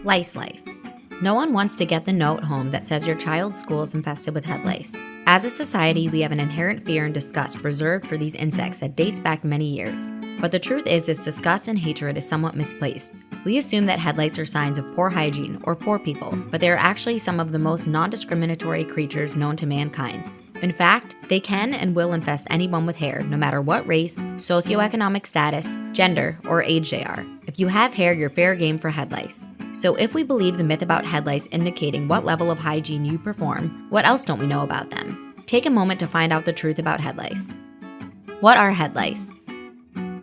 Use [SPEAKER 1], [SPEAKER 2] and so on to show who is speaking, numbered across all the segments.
[SPEAKER 1] Lice life. No one wants to get the note home that says your child's school is infested with head lice. As a society, we have an inherent fear and disgust reserved for these insects that dates back many years. But the truth is, this disgust and hatred is somewhat misplaced. We assume that head lice are signs of poor hygiene or poor people, but they are actually some of the most non-discriminatory creatures known to mankind. In fact, they can and will infest anyone with hair, no matter what race, socioeconomic status, gender, or age they are. If you have hair, you're fair game for head lice. So if we believe the myth about head lice indicating what level of hygiene you perform, what else don't we know about them? Take a moment to find out the truth about head lice. What are head lice?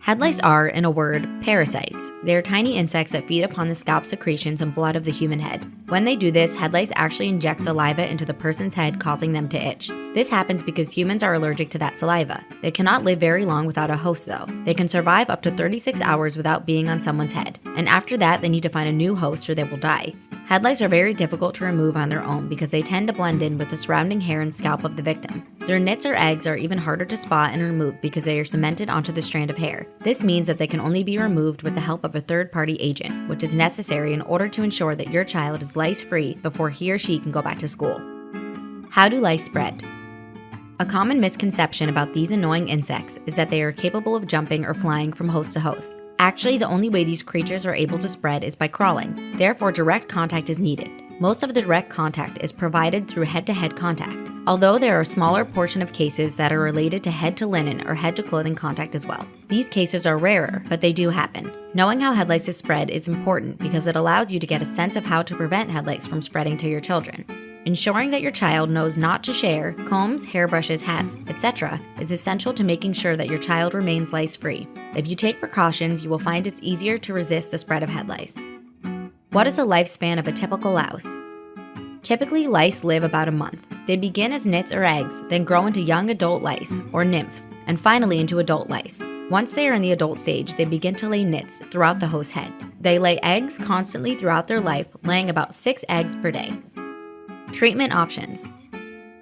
[SPEAKER 1] Head lice are, in a word, parasites. They are tiny insects that feed upon the scalp secretions and blood of the human head. When they do this, head lice actually inject saliva into the person's head, causing them to itch. This happens because humans are allergic to that saliva. They cannot live very long without a host though. They can survive up to 36 hours without being on someone's head, and after that they need to find a new host or they will die. Head lice are very difficult to remove on their own because they tend to blend in with the surrounding hair and scalp of the victim. Their nits or eggs are even harder to spot and remove because they are cemented onto the strand of hair. This means that they can only be removed with the help of a third-party agent, which is necessary in order to ensure that your child is lice-free before he or she can go back to school. How do lice spread? A common misconception about these annoying insects is that they are capable of jumping or flying from host to host. Actually, the only way these creatures are able to spread is by crawling. Therefore, direct contact is needed. Most of the direct contact is provided through head-to-head contact, although there are a smaller portion of cases that are related to head-to-linen or head-to-clothing contact as well. These cases are rarer, but they do happen. Knowing how head lice spread is important because it allows you to get a sense of how to prevent head lice from spreading to your children. Ensuring that your child knows not to share combs, hairbrushes, hats, etc. is essential to making sure that your child remains lice-free. If you take precautions, you will find it's easier to resist the spread of head lice. What is the lifespan of a typical louse? Typically, lice live about a month. They begin as nits or eggs, then grow into young adult lice, or nymphs, and finally into adult lice. Once they are in the adult stage, they begin to lay nits throughout the host's head. They lay eggs constantly throughout their life, laying about 6 eggs per day. Treatment options.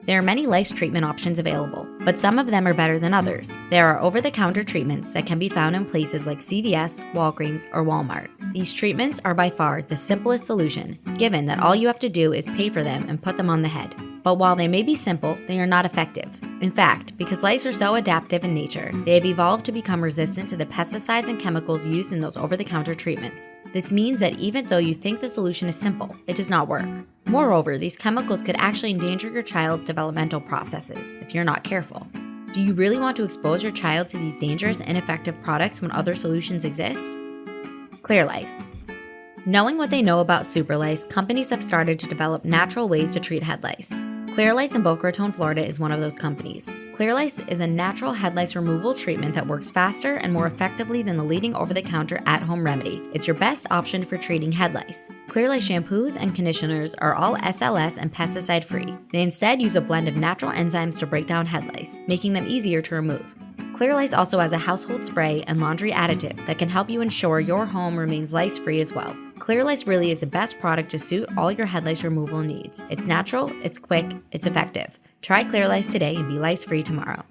[SPEAKER 1] There are many lice treatment options available, but some of them are better than others. There are over-the-counter treatments that can be found in places like CVS, Walgreens, or Walmart. These treatments are by far the simplest solution, given that all you have to do is pay for them and put them on the head. But while they may be simple, they are not effective. In fact, because lice are so adaptive in nature, they have evolved to become resistant to the pesticides and chemicals used in those over-the-counter treatments. This means that even though you think the solution is simple, it does not work. Moreover, these chemicals could actually endanger your child's developmental processes if you're not careful. Do you really want to expose your child to these dangerous and ineffective products when other solutions exist? Clearlice. Knowing what they know about superlice, companies have started to develop natural ways to treat head lice. Clearlice in Boca Raton, Florida is one of those companies. Clearlice is a natural head lice removal treatment that works faster and more effectively than the leading over-the-counter at-home remedy. It's your best option for treating head lice. Clearlice shampoos and conditioners are all SLS and pesticide-free. They instead use a blend of natural enzymes to break down head lice, making them easier to remove. Clearlice also has a household spray and laundry additive that can help you ensure your home remains lice-free as well. Clearlice really is the best product to suit all your head lice removal needs. It's natural, it's quick, it's effective. Try Clearlice today and be lice-free tomorrow.